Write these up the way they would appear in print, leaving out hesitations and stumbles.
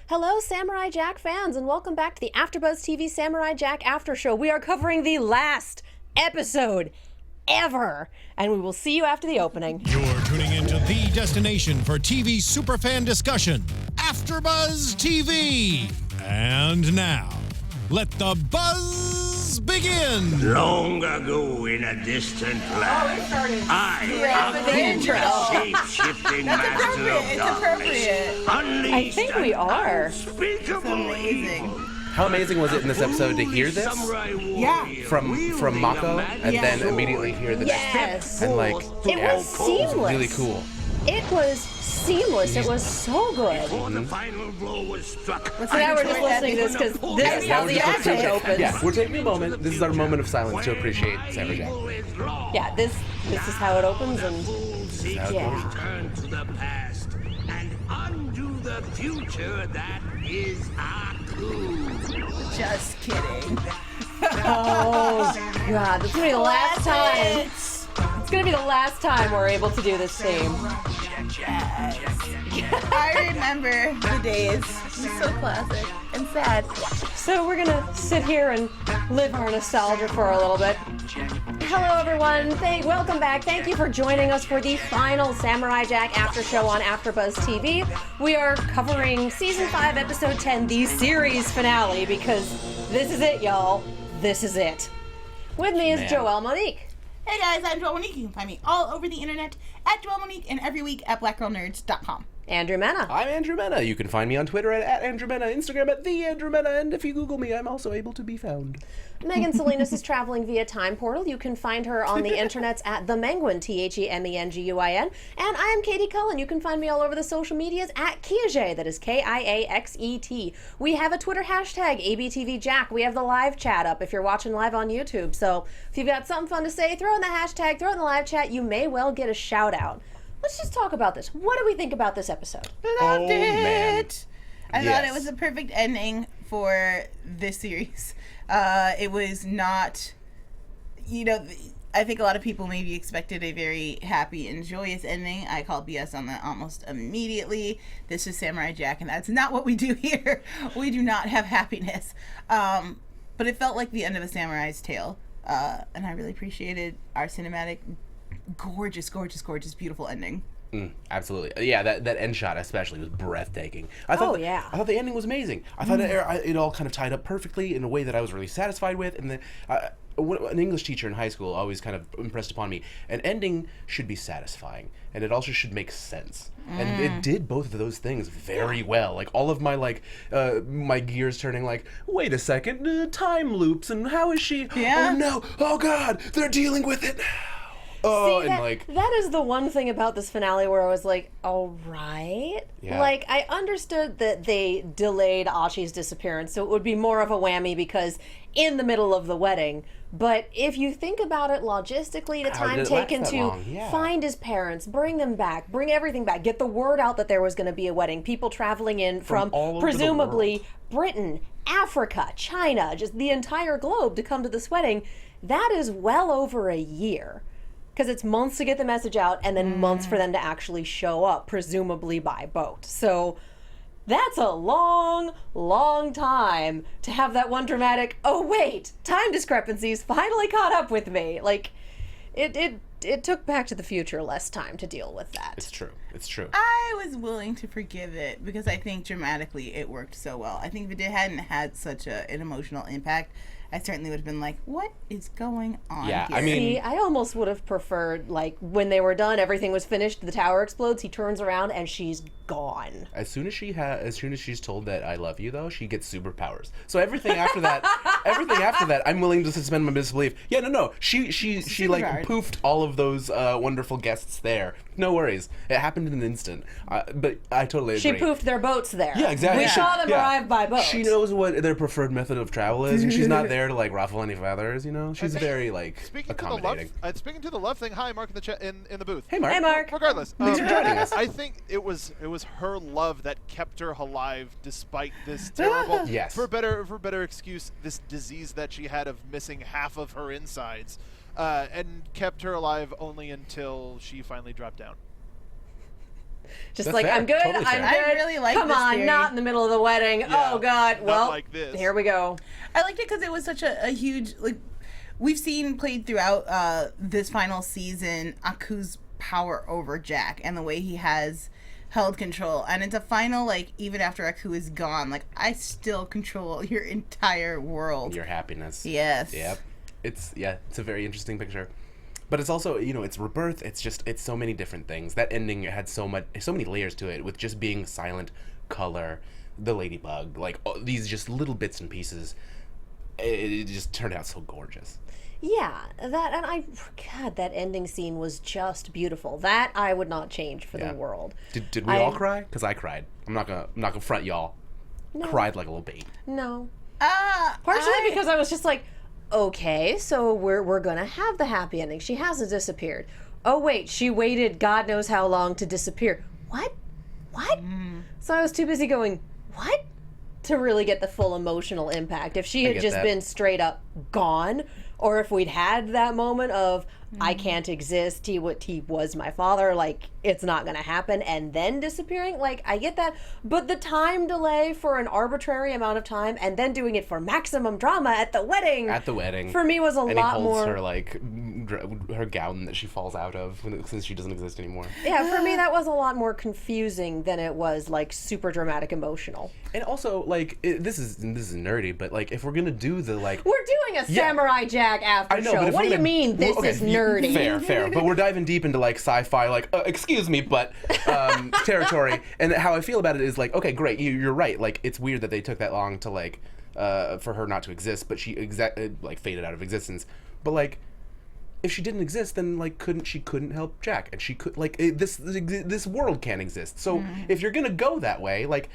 Hello, Samurai Jack fans, and welcome back to the AfterBuzz TV Samurai Jack After Show. We are covering the last episode ever, and we will see you after the opening. You're tuning into the destination for TV superfan discussion, AfterBuzz TV. And now, let the buzz begin. Long ago in a distant land, intro. shape-shifting master of darkness, unleashed I think we are. unspeakable evil. How amazing was it in this episode to hear this from Mako and then immediately hear the next Yes. and like It was seamless. really cool. It was seamless. It was so good. Before the final blow was struck, So now we're just listening to this because this is how the episode opens. Yeah, we're taking a moment. This is our moment of silence to appreciate Samurai Jack. Yeah, this is how it opens, and yeah. Turn to the past and undo the future that is Aku. Just kidding. oh god, this is gonna be the last time. It's gonna be the last time we're able to do this theme. I remember the days. It's so classic and sad. So we're gonna sit here and live our nostalgia for a little bit. Hello everyone, welcome back. Thank you for joining us for the final Samurai Jack After Show on AfterBuzz TV. We are covering Season 5, Episode 10, the series finale, because this is it, y'all. This is it. With me is Joelle Monique. Hey guys, I'm Joelle Monique. You can find me all over the internet at Joelle Monique and every week at blackgirlnerds.com. Andrew Mena. I'm Andrew Mena. You can find me on Twitter at Andrew Mena, Instagram at the Andrew Mena, and if you Google me, I'm also able to be found. Megan Salinas is traveling via Time Portal. You can find her on the internets at The Menguin, TheMenguin. And I am Katie Cullen. You can find me all over the social medias at Kiaxet, that is Kiaxet. We have a Twitter hashtag, ABTVJack. We have the live chat up if you're watching live on YouTube. So if you've got something fun to say, throw in the hashtag, throw it in the live chat. You may well get a shout out. Let's just talk about this. What do we think about this episode? Loved it. Man. I thought it was a perfect ending for this series. It was not, I think a lot of people maybe expected a very happy and joyous ending. I called BS on that almost immediately. This is Samurai Jack, and that's not what we do here. We do not have happiness. But it felt like the end of a samurai's tale. And I really appreciated our cinematic, gorgeous, beautiful ending. Absolutely. Yeah, that end shot especially was breathtaking. I thought I thought the ending was amazing. I thought it all kind of tied up perfectly in a way that I was really satisfied with. And an English teacher in high school always kind of impressed upon me, an ending should be satisfying, and it also should make sense. And it did both of those things very well. Like all of my my gears turning like, wait a second, time loops, and how is she? Yeah. Oh no! Oh God! They're dealing with it. Oh, See, that is the one thing about this finale where I was like, all right. Yeah. Like, I understood that they delayed Ashi's disappearance, so it would be more of a whammy because in the middle of the wedding. But if you think about it logistically, the time taken to find his parents, bring them back, bring everything back, get the word out that there was going to be a wedding, people traveling in from presumably Britain, Africa, China, just the entire globe to come to this wedding, that is well over a year. Because it's months to get the message out and then months for them to actually show up, presumably by boat. So that's a long, long time to have that one dramatic, oh wait, time discrepancies finally caught up with me. Like, it took Back to the Future less time to deal with that. It's true. I was willing to forgive it because I think dramatically it worked so well. I think if it hadn't had such an emotional impact, I certainly would have been like, what is going on here? I mean... See, I almost would have preferred, like, when they were done, everything was finished, the tower explodes, he turns around, and she's gone. As soon as she's told that I love you, though, she gets superpowers. So everything after that, I'm willing to suspend my disbelief. Yeah, no. She like poofed all of those wonderful guests there. No worries. It happened in an instant. But I totally agree. She poofed their boats there. Yeah, exactly. We saw them arrive by boat. She knows what their preferred method of travel is, and she's not there to like ruffle any feathers, you know. She's very like accommodating. Speaking to the love thing, hi Mark in the chat in the booth. Hey Mark. Hey Mark. Regardless, thanks for joining us. I think it was her love that kept her alive despite this terrible, yes, for better excuse, this disease that she had of missing half of her insides, and kept her alive only until she finally dropped down. Just like, fair. I'm good, totally I'm fair. good. I really like Come this on, theory. not in the middle of the wedding. Yeah, oh, God. Well, like this. Here we go. I liked it because it was such a huge, like, we've seen played throughout this final season, Aku's power over Jack and the way he has held control. And it's a final, like, even after Aku is gone, like, I still control your entire world. Your happiness. Yes. Yep. It's a very interesting picture. But it's also, it's rebirth. It's so many different things. That ending had so many layers to it, with just being silent, color, the ladybug, like these just little bits and pieces. It just turned out so gorgeous. Yeah, that ending scene was just beautiful. That I would not change for the world. Did we all cry? Because I cried. I'm not gonna front y'all. No. Cried like a little baby. No. Partially because I was just like, okay, so we're gonna have the happy ending. She hasn't disappeared. Oh wait, she waited God knows how long to disappear. What? So I was too busy going, what? To really get the full emotional impact. If she had just been straight up gone, or if we'd had that moment of, I can't exist, he was my father, like, it's not gonna happen, and then disappearing, like, I get that, but the time delay for an arbitrary amount of time, and then doing it for maximum drama at the wedding, for me was a lot more. And he holds her, like, her gown that she falls out of, since she doesn't exist anymore. Yeah, for me that was a lot more confusing than it was, like, super dramatic emotional. And also, like, this is nerdy, but, like, if we're gonna do the, like... We're doing a Samurai Jack after show. What do you mean this is nerdy? Fair. But we're diving deep into, like, sci-fi, like, excuse me, but territory. And how I feel about it is, like, okay, great, you're right. Like, it's weird that they took that long to, like, for her not to exist, but she, like, faded out of existence. But, like, if she didn't exist, then, like, she couldn't help Jack. And she could, like, this world can't exist. So if you're gonna go that way, like...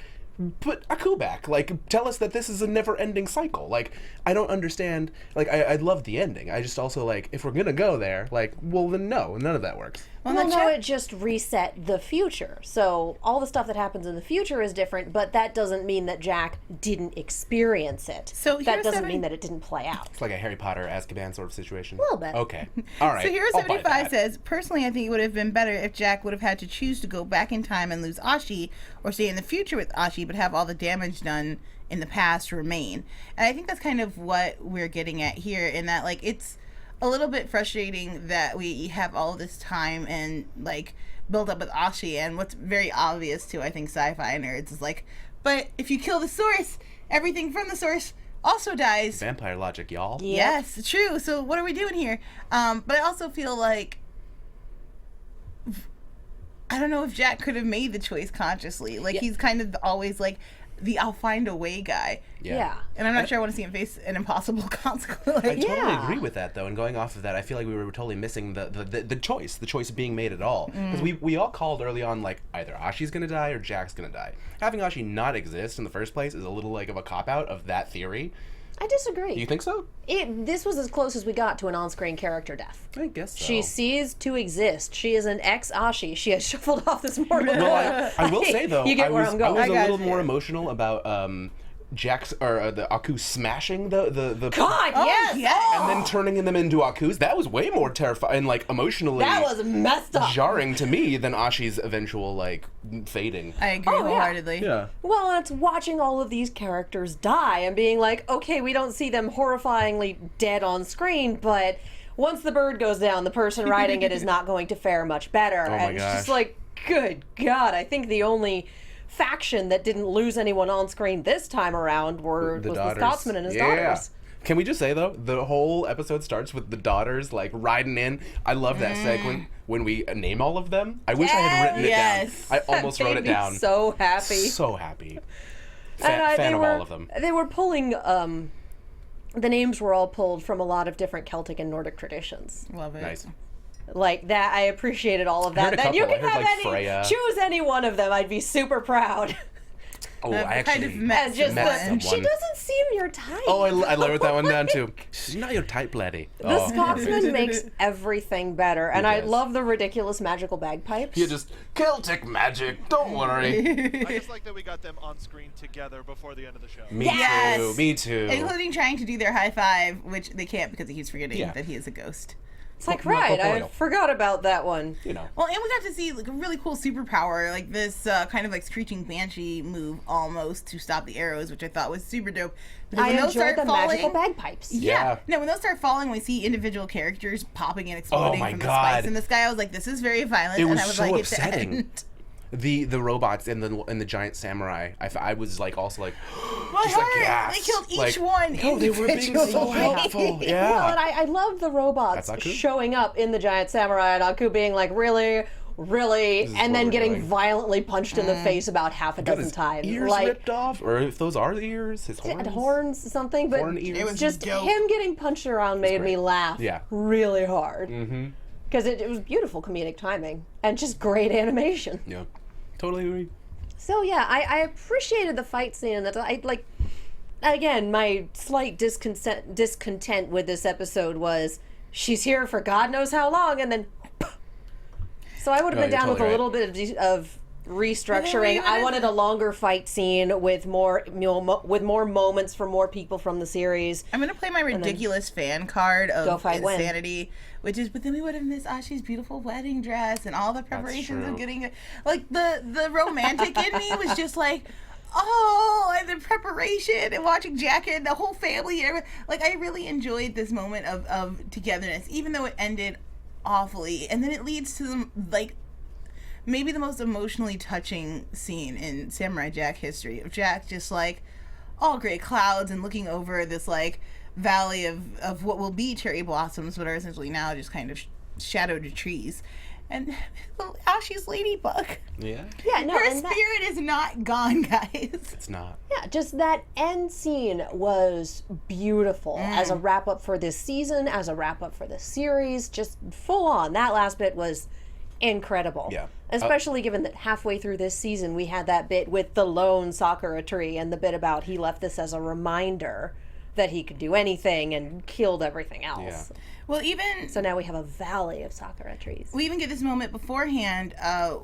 put Aku back. Like, tell us that this is a never-ending cycle. Like, I don't understand. Like, I love the ending. I just also, like, if we're gonna go there, like, well, then no, none of that works. Well, no, it just reset the future. So all the stuff that happens in the future is different, but that doesn't mean that Jack didn't experience it. So that doesn't mean that it didn't play out. It's like a Harry Potter Azkaban sort of situation. A little bit. Okay. All right. So Hero 75 says, personally, I think it would have been better if Jack would have had to choose to go back in time and lose Ashi, or stay in the future with Ashi, but have all the damage done in the past remain. And I think that's kind of what we're getting at here, in that, like, it's a little bit frustrating that we have all this time and, like, build up with Ashi, and what's very obvious to, I think, sci-fi nerds is like, but if you kill the source, everything from the source also dies. Vampire logic, y'all. Yep. Yes, true. So what are we doing here? But I also feel like, I don't know if Jack could have made the choice consciously. Like, he's kind of always, like, the I'll find a way guy. Yeah. And I'm not sure I want to see him face an impossible consequence. I totally agree with that, though. And going off of that, I feel like we were totally missing the choice being made at all. Because we all called early on, like, either Ashi's going to die or Jack's going to die. Having Ashi not exist in the first place is a little, like, of a cop-out of that theory. I disagree. You think so? This was as close as we got to an on-screen character death. I guess so. She ceased to exist. She is an ex-Ashi. She has shuffled off this mortal. Well, I will say, though, you get where I'm going. I was a little more emotional about Jack's or the Aku smashing the God, yes. and then turning them into Akus. That was way more terrifying and, like, emotionally That was messed up. jarring to me than Ashi's eventual, like, fading. I agree wholeheartedly. Yeah. Well, it's watching all of these characters die and being like, okay, we don't see them horrifyingly dead on screen, but once the bird goes down, the person riding it is not going to fare much better. Oh my and gosh. it's just like, good God, I think the only faction that didn't lose anyone on screen this time around was the Scotsman and his daughters. Can we just say, though, the whole episode starts with the daughters, like, riding in. I love that segment when we name all of them. I wish I had written it down. I almost wrote it down. So happy. So happy. Fan of all of them. They were pulling, the names were all pulled from a lot of different Celtic and Nordic traditions. Love it. Nice. Like that, I appreciated all of that. Then you can have choose any one of them. I'd be super proud. Oh, I actually kind of met she someone. doesn't seem your type. Oh, I wrote that one down too. She's not your type, laddie. The Scotsman makes everything better, and I love the ridiculous magical bagpipes. You just Celtic magic. Don't worry. I just like that we got them on screen together before the end of the show. Me too. Including trying to do their high five, which they can't because he keeps forgetting that he is a ghost. It's like, right, I forgot about that one. You know. Well, and we got to see like a really cool superpower, like this kind of like screeching banshee move almost to stop the arrows, which I thought was super dope. Because I enjoyed the magical bagpipes. Yeah. No, when those start falling, we see individual characters popping and exploding from the spikes in the sky. I was like, this is very violent. It was and I was so like, upsetting. The robots and the giant samurai. I was like also like, just like yes. They killed each one. No, they were being so helpful. Yeah. Well, and I love the robots showing up in the giant samurai and Aku being like, really, and then getting violently punched in the face about half a dozen times. Ears like, ripped off, or if those are the ears, his horns, something. But it was just him getting punched around made me laugh really hard. Because it was beautiful comedic timing and just great animation. Yeah. Totally agree. So yeah, I appreciated the fight scene. That I like. Again, my slight discontent with this episode was she's here for God knows how long, and then. So I would have been down with a little bit of restructuring. I wanted a longer fight scene with more moments for more people from the series. I'm gonna play my ridiculous fan card of insanity, which is, but then we would have missed Ashi's beautiful wedding dress and all the preparations of getting it. Like the romantic in me was just like, oh, and the preparation and watching Jack and the whole family. Like I really enjoyed this moment of togetherness, even though it ended awfully, and then it leads to like maybe the most emotionally touching scene in Samurai Jack history, of Jack just like all gray clouds and looking over this like valley of what will be cherry blossoms but are essentially now just kind of shadowed trees, and Ashi's ladybug. Yeah, no, her spirit is not gone, guys. It's not. Yeah, just that end scene was beautiful as a wrap up for this season, as a wrap up for this series. Just full on. That last bit was incredible. Yeah. Especially given that halfway through this season we had that bit with the lone Sakura tree and the bit about he left this as a reminder that he could do anything and killed everything else. Yeah. Well, even so now we have a valley of Sakura trees. We even get this moment beforehand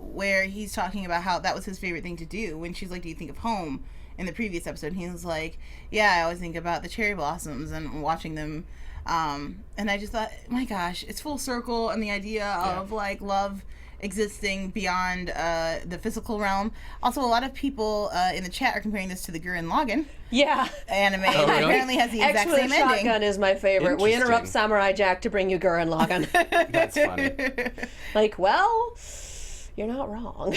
where he's talking about how that was his favorite thing to do. When she's like, do you think of home? In the previous episode, he was like, yeah, I always think about the cherry blossoms and watching them. And I just thought, my gosh, it's full circle, and the idea of like love existing beyond the physical realm. Also, a lot of people in the chat are comparing this to the Gurren Lagann anime. Oh, really? Apparently has the exact same ending. Shotgun is my favorite. We interrupt Samurai Jack to bring you Gurren Lagann. That's funny. Like, well, you're not wrong.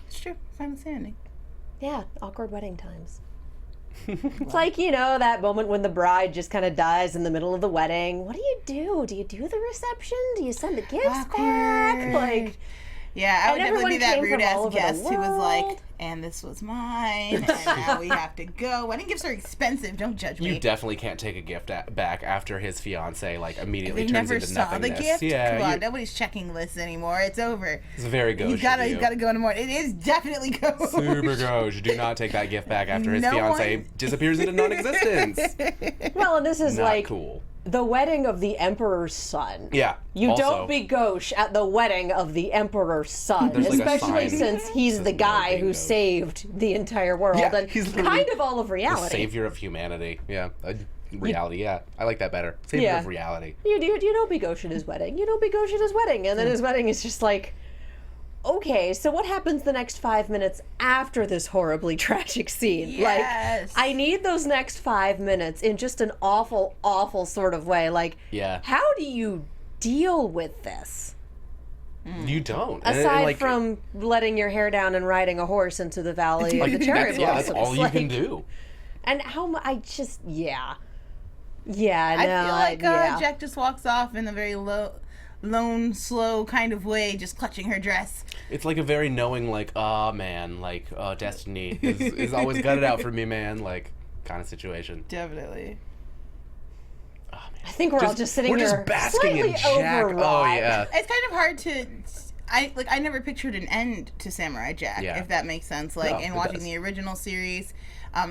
It's true. Final ending. Yeah, awkward wedding times. It's like, you know, that moment when the bride just kind of dies in the middle of the wedding. What do you do? Do you do the reception? Do you send the gifts back? Like, yeah, I would definitely be that rude-ass guest who was like, and this was mine, and now we have to go. Wedding gifts are expensive. Don't judge me. You definitely can't take a gift back after his fiance like immediately they turns never into saw nothingness. The gift. Yeah, come on, nobody's checking lists anymore. It's over. It's very gauche. You gotta go in the morning. It is definitely gauche. Super gauche. Do not take that gift back after his fiance disappears into non-existence. Well, and this is not like cool. The wedding of the emperor's son. Yeah. You also, don't be gauche at the wedding of the emperor's son, especially since he's the guy who saved the entire world and he's kind of all of reality. The savior of humanity. Yeah. Reality, yeah. I like that better. Savior of reality. You don't be gauche at his wedding. You don't be gauche at his wedding. And then his wedding is just like, okay, so what happens the next 5 minutes after this horribly tragic scene? Yes. Like, I need those next 5 minutes in just an awful, awful sort of way. Like, how do you deal with this? You don't. Aside from letting your hair down and riding a horse into the valley of the cherry blossoms. Yeah, that's all you can do. And how I just, I feel like Jack just walks off in a very lone, slow kind of way, just clutching her dress. It's like a very knowing, like, man, like, destiny is always got it out for me, man, like, kind of situation. Definitely. Oh, man. I think we're all just sitting here just basking in Jack. overwrought. Oh, yeah. It's kind of hard to... I never pictured an end to Samurai Jack, if that makes sense. Like, in watching the original series,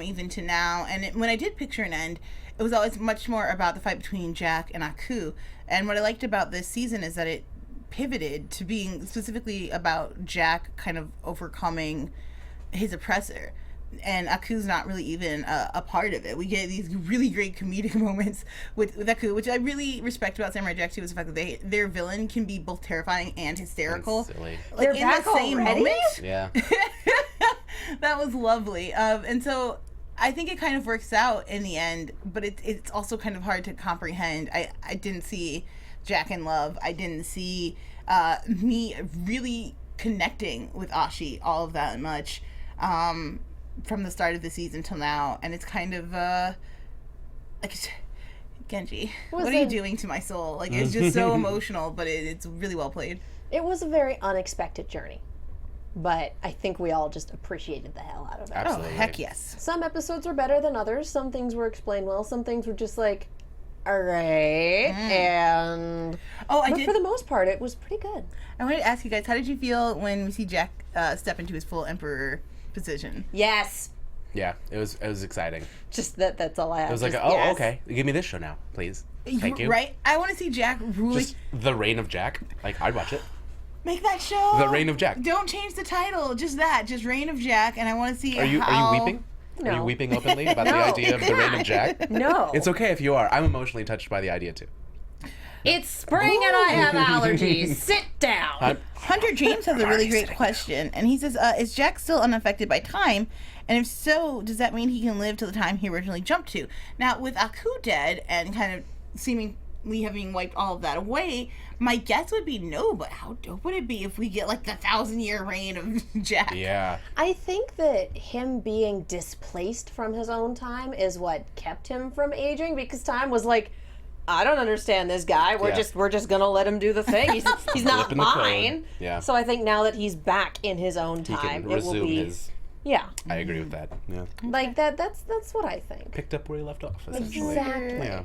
even to now. And when I did picture an end, it was always much more about the fight between Jack and Aku. And what I liked about this season is that it pivoted to being specifically about Jack kind of overcoming his oppressor. and Aku's not really even a part of it. We get these really great comedic moments with Aku, which I really respect about Samurai Jack too, is the fact that their villain can be both terrifying and hysterical. And silly. Like, They're in back the same already? moment. Yeah. That was lovely. And so I think it kind of works out in the end, but it's also kind of hard to comprehend. I didn't see Jack in love. I didn't see me really connecting with Ashi all of that much from the start of the season till now. And it's kind of like, Genndy, what are you doing to my soul? Like, it's just so emotional, but it's really well played. It was a very unexpected journey, but I think we all just appreciated the hell out of it. Absolutely. Oh, heck yes. Some episodes were better than others. Some things were explained well. Some things were just like, all right. And but for the most part, it was pretty good. I wanted to ask you guys, how did you feel when we see Jack step into his full emperor position? Yes. Yeah, it was exciting. Just that's all I have. It was like, oh, okay, give me this show now, please. Thank you. Right? I want to see Jack ruling. Just the Reign of Jack. Like, I'd watch it. Make that show. The Reign of Jack. Don't change the title. Just that. Just Reign of Jack. And I want to see Are you weeping? No. Are you weeping openly about the idea of the Reign of Jack? No. It's okay if you are. I'm emotionally touched by the idea too. It's spring and I have allergies. Sit down. Hunter James has a really great question. And he says, is Jack still unaffected by time? And if so, does that mean he can live to the time he originally jumped to? Now, with Aku dead and kind of seemingly having wiped all of that away, my guess would be no, but how dope would it be if we get like the 1,000-year reign of Jack? Yeah. I think that him being displaced from his own time is what kept him from aging, because time was like, I don't understand this guy. We're just gonna let him do the thing. He's not mine. Yeah. So I think now that he's back in his own time, He can it will resume be. his. Yeah. I agree with that. Yeah. Like that. That's what I think. Picked up where he left off, essentially. Exactly. Yeah.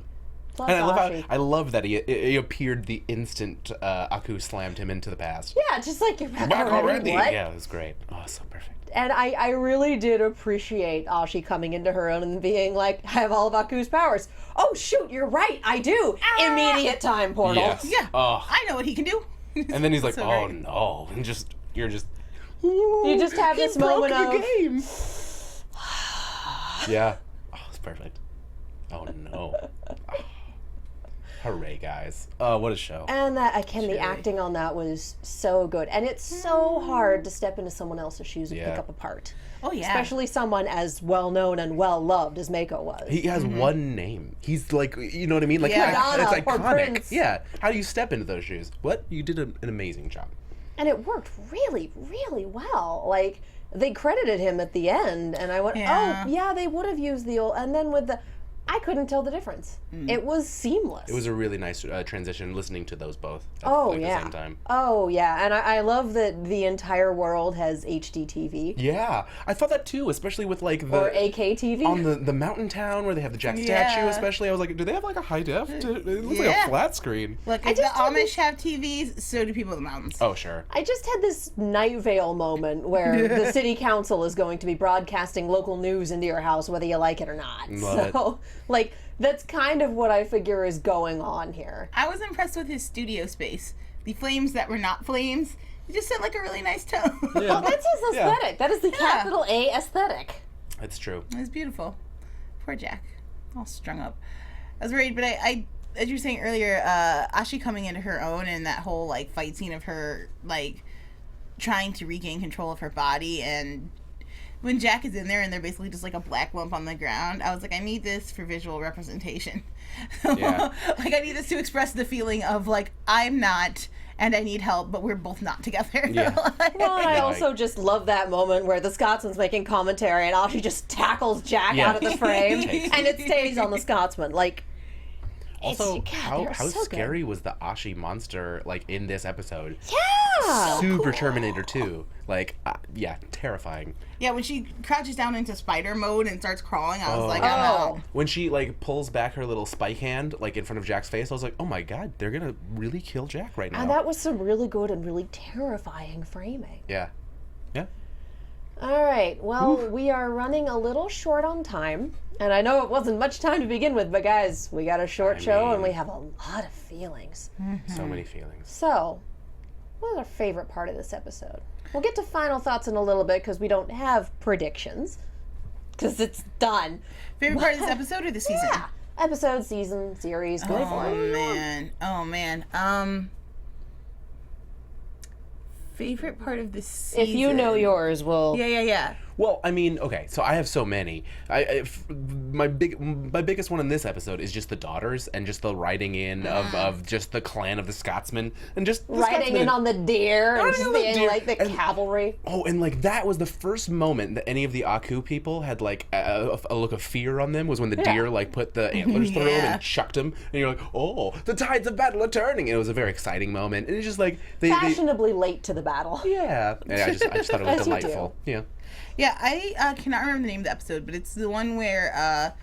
Plus And Ashi. I love that he appeared the instant Aku slammed him into the past. Yeah, just like you're back Back already. What? Yeah, it was great. Oh, so perfect. And I really did appreciate Ashi coming into her own and being like, I have all of Aku's powers. Oh, shoot, you're right, I do. Immediate time portal. Yes. Yeah. Oh. I know what he can do. And then he's like, So oh great. no. And you're just. You just have this moment of. Game. Yeah. Oh, it's perfect. Oh no. Oh. Hooray, guys. Oh, what a show. And the acting on that was so good. And it's so hard to step into someone else's shoes and pick up a part. Oh, yeah. Especially someone as well-known and well-loved as Mako was. He has one name. He's like, you know what I mean? Like, Yeah. it's Madonna or iconic. Prince. Yeah. How do you step into those shoes? What? You did an amazing job. And it worked really, really well. Like, they credited him at the end, and I went, oh, yeah, they would have used the old... And then with the... I couldn't tell the difference. It was seamless. It was a really nice transition listening to those both at the same time. Oh, yeah. And I love that the entire world has HD TV. Yeah. I thought that too, especially with like the... Or AK TV. On the mountain town where they have the Jack statue especially. I was like, do they have like a high def? It looks like a flat screen. Look, if the Amish have TVs, so do people in the mountains. Oh, sure. I just had this Night Vale moment where the city council is going to be broadcasting local news into your house whether you like it or not. Love it. Like, that's kind of what I figure is going on here. I was impressed with his studio space. The flames that were not flames, it just set like a really nice tone. Yeah. Well, that's his aesthetic. That is the capital A aesthetic. That's true. It was beautiful. Poor Jack. All strung up. I was worried, but I as you were saying earlier, Ashi coming into her own and that whole like fight scene of her like trying to regain control of her body, and when Jack is in there and they're basically just like a black lump on the ground, I was like, I need this for visual representation. Yeah. Like, I need this to express the feeling of like, I'm not and I need help, but we're both not together. Yeah. Well, and I also just love that moment where the Scotsman's making commentary and Ashi just tackles Jack out of the frame and it stays on the Scotsman. Like, also, how so scary was the Ashi monster like in this episode? Yeah. Super Terminator 2. Like, yeah, terrifying. Yeah, when she crouches down into spider mode and starts crawling, I was like, I'm out. When she like pulls back her little spike hand like in front of Jack's face, I was like, oh my god, they're gonna really kill Jack right now. And that was some really good and really terrifying framing. Yeah. Yeah. All right. Well, we are running a little short on time. And I know it wasn't much time to begin with, but guys, we got a short show and we have a lot of feelings. So many feelings. So, what is our favorite part of this episode? We'll get to final thoughts in a little bit because we don't have predictions. because it's done. Favorite part of this episode or the season? Yeah. Episode, season, series, go for it. Oh, man. Favorite part of this season? If you know yours, we'll... Yeah. Well, I mean, okay, so I have so many. My biggest one in this episode is just the daughters and just the riding in of just the clan of the Scotsmen and just the riding Scotsmen. in on the deer and just being like the cavalry. Oh, and like that was the first moment that any of the Aku people had like a look of fear on them was when the deer like put the antlers through them and chucked them, and you're like, oh, the tides of battle are turning. And it was a very exciting moment, and it's just like fashionably late to the battle. Yeah, and I just thought it was delightful. Yeah. Yeah, I cannot remember the name of the episode, but it's the one where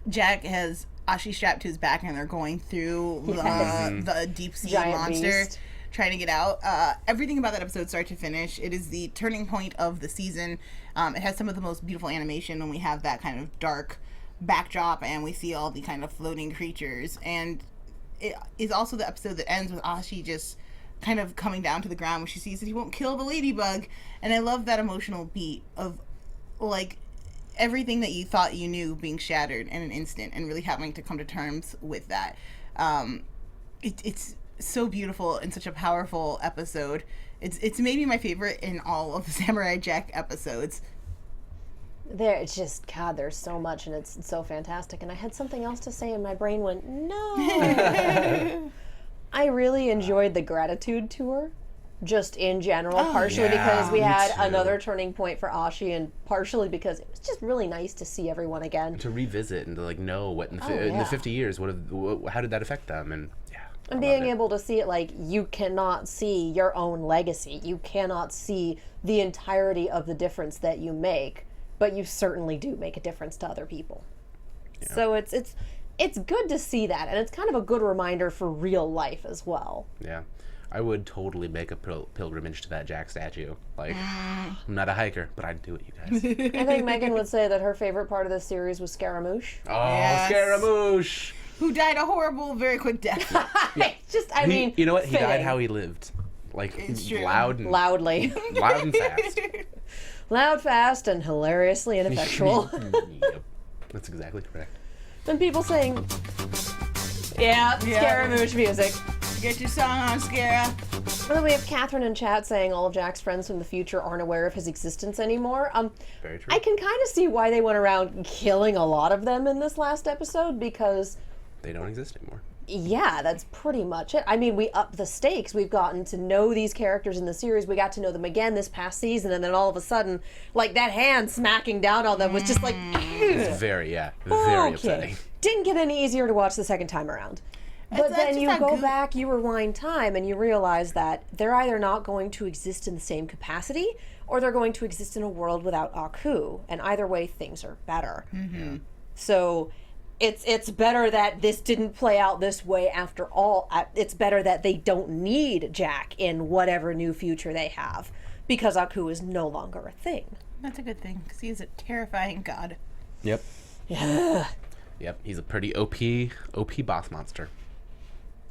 Jack has Ashi strapped to his back and they're going through the deep sea giant monster beast. Trying to get out. Everything about that episode, start to finish, it is the turning point of the season. It has some of the most beautiful animation when we have that kind of dark backdrop and we see all the kind of floating creatures. And it is also the episode that ends with Ashi just kind of coming down to the ground when she sees that he won't kill the ladybug. And I love that emotional beat of like everything that you thought you knew being shattered in an instant and really having to come to terms with that. It's so beautiful and such a powerful episode. It's maybe my favorite in all of the Samurai Jack episodes. It's just, God, there's so much and it's so fantastic. And I had something else to say and my brain went, no. I really enjoyed the gratitude tour, just in general, partially because we had another turning point for Ashi, and partially because it was just really nice to see everyone again. To revisit and to like know what in the 50 years, how did that affect them, and and being able to see it, like, you cannot see your own legacy. You cannot see the entirety of the difference that you make, but you certainly do make a difference to other people. Yeah. So it's good to see that, and it's kind of a good reminder for real life as well. Yeah. I would totally make a pilgrimage to that Jack statue. Like, I'm not a hiker, but I'd do it, you guys. I think Megan would say that her favorite part of this series was Scaramouche. Oh, yes. Scaramouche! Who died a horrible, very quick death. Yeah. I mean, you know what? fitting. He died how he lived. Like, loudly. Loud and fast. Loud, fast, and hilariously ineffectual. Yep. That's exactly correct. And people saying, Scaramouche music. Get your song on, Scara. Well, then we have Catherine in chat saying all of Jack's friends from the future aren't aware of his existence anymore. Very true. I can kind of see why they went around killing a lot of them in this last episode, because they don't exist anymore. Yeah, that's pretty much it. I mean, we upped the stakes. We've gotten to know these characters in the series. We got to know them again this past season, and then all of a sudden, like, that hand smacking down on them was just like, it's very upsetting. Didn't get any easier to watch the second time around. But then you go back, you rewind time, and you realize that they're either not going to exist in the same capacity, or they're going to exist in a world without Aku. And either way, things are better. Mm-hmm. So it's better that this didn't play out this way after all. It's better that they don't need Jack in whatever new future they have, because Aku is no longer a thing. That's a good thing, because he is a terrifying god. Yep. Yeah. Yep, he's a pretty OP boss monster.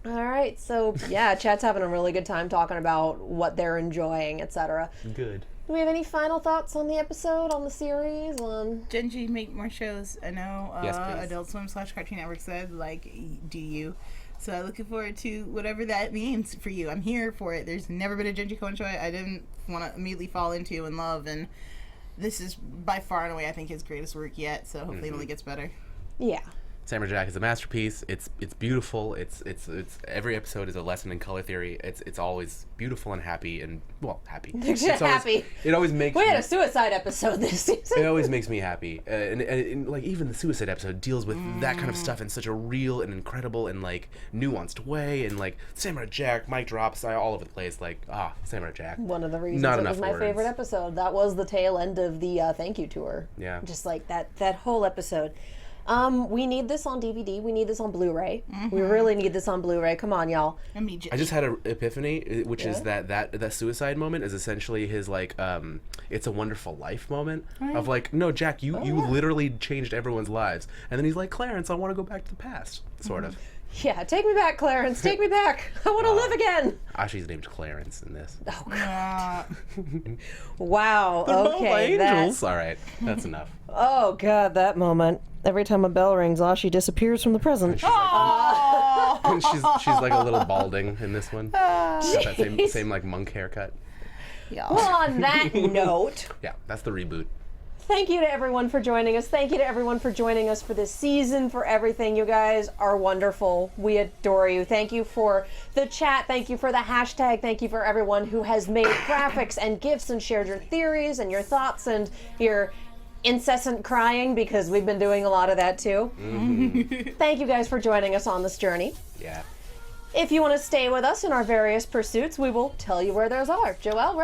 All right, so yeah, chat's having a really good time talking about what they're enjoying, etc. Good. Do we have any final thoughts on the episode, on the series, on... Genndy, make more shows. I know yes, please. Adult Swim / Cartoon Network said, like, do you? So I'm looking forward to whatever that means for you. I'm here for it. There's never been a Genndy Cohen show I didn't want to immediately fall into and love, and this is by far and away, I think, his greatest work yet, so hopefully it only gets better. Yeah. Samurai Jack is a masterpiece. It's beautiful. It's every episode is a lesson in color theory. It's always beautiful and happy happy. It's happy. It always makes. We had a suicide episode this season. It always makes me happy, and like even the suicide episode deals with that kind of stuff in such a real and incredible and like nuanced way. And like Samurai Jack, mic drops all over the place. Like Samurai Jack. One of the reasons it was my favorite episode. That was the tail end of the thank you tour. Yeah. Just like that whole episode. We need this on DVD. We need this on Blu-ray. Mm-hmm. We really need this on Blu-ray. Come on, y'all. I just had an epiphany, which is that suicide moment is essentially his like It's a Wonderful Life moment of like, no, Jack, you literally changed everyone's lives, and then he's like, Clarence, I want to go back to the past, sort of. Yeah, take me back, Clarence. Take me back. I want to live again. She's named Clarence in this. Oh, God. Wow. They're both Okay. angels. All right, that's enough. Oh, God, that moment. Every time a bell rings, Ashi disappears from the present. She's like a little balding in this one. Got that same like monk haircut. Yeah. Well, on that note, Yeah, that's the reboot. thank you to everyone for joining us. Thank you to everyone for joining us for this season, for everything. You guys are wonderful. We adore you. Thank you for the chat. Thank you for the hashtag. Thank you for everyone who has made graphics and GIFs and shared your theories and your thoughts and your incessant crying, because we've been doing a lot of that too. Mm-hmm. Thank you guys for joining us on this journey. Yeah. If you want to stay with us in our various pursuits, we will tell you where those are. Joelle,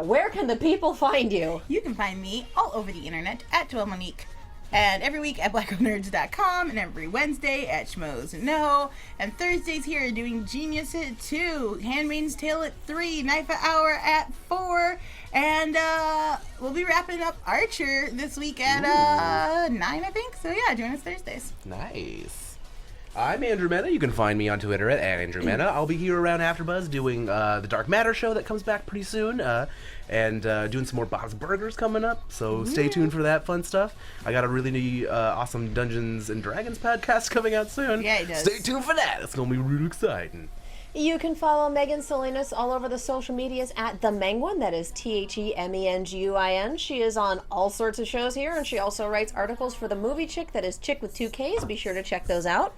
where can the people find you? You can find me all over the internet at Joelle Monique. And every week at blackoutnerds.com, and every Wednesday at Schmoes No. And Thursdays here doing Genius at 2, Handmaid's Tale at 3, Knife Hour at 4, and we'll be wrapping up Archer this week at 9, I think. So yeah, join us Thursdays. Nice. I'm Andrew Mena. You can find me on Twitter at Andrew Mena. I'll be here around AfterBuzz doing the Dark Matter show that comes back pretty soon, and doing some more Bob's Burgers coming up. So stay tuned for that fun stuff. I got a really awesome Dungeons and Dragons podcast coming out soon. Yeah, he does. Stay tuned for that. It's gonna be really exciting. You can follow Megan Salinas all over the social medias at The Menguin. That is TheMenguin. She is on all sorts of shows here, and she also writes articles for The Movie Chick. That is Chick with 2 Ks. Be sure to check those out.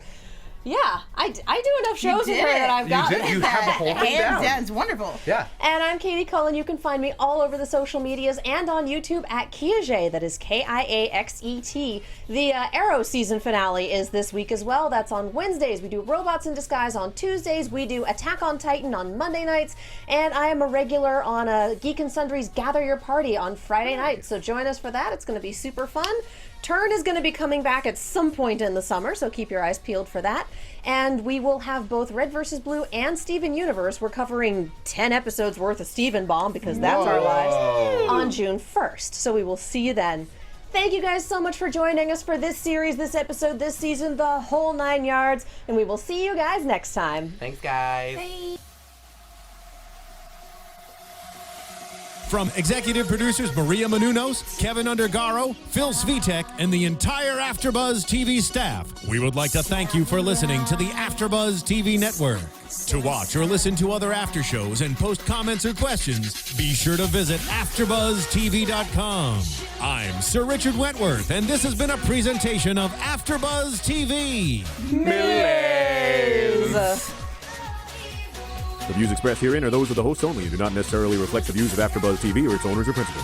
Yeah, I do enough shows with her that I've got. You have the whole thing Hands down. down, it's wonderful. Yeah. And I'm Katie Cullen. You can find me all over the social medias and on YouTube at Kiaxet. That is Kiaxet. The Arrow season finale is this week as well. That's on Wednesdays. We do Robots in Disguise on Tuesdays. We do Attack on Titan on Monday nights. And I am a regular on Geek and Sundry's Gather Your Party on Friday nights. So join us for that. It's going to be super fun. Turn is going to be coming back at some point in the summer, so keep your eyes peeled for that. And we will have both Red vs. Blue and Steven Universe. We're covering 10 episodes worth of Steven Bomb, because that's our lives, on June 1st. So we will see you then. Thank you guys so much for joining us for this series, this episode, this season, the whole 9 yards. And we will see you guys next time. Thanks, guys. Bye. From executive producers Maria Menounos, Kevin Undergaro, Phil Svitek, and the entire AfterBuzz TV staff, we would like to thank you for listening to the AfterBuzz TV network. To watch or listen to other after shows and post comments or questions, be sure to visit AfterBuzzTV.com. I'm Sir Richard Wentworth, and this has been a presentation of AfterBuzz TV. The views expressed herein are those of the hosts only and do not necessarily reflect the views of AfterBuzz TV or its owners or principals.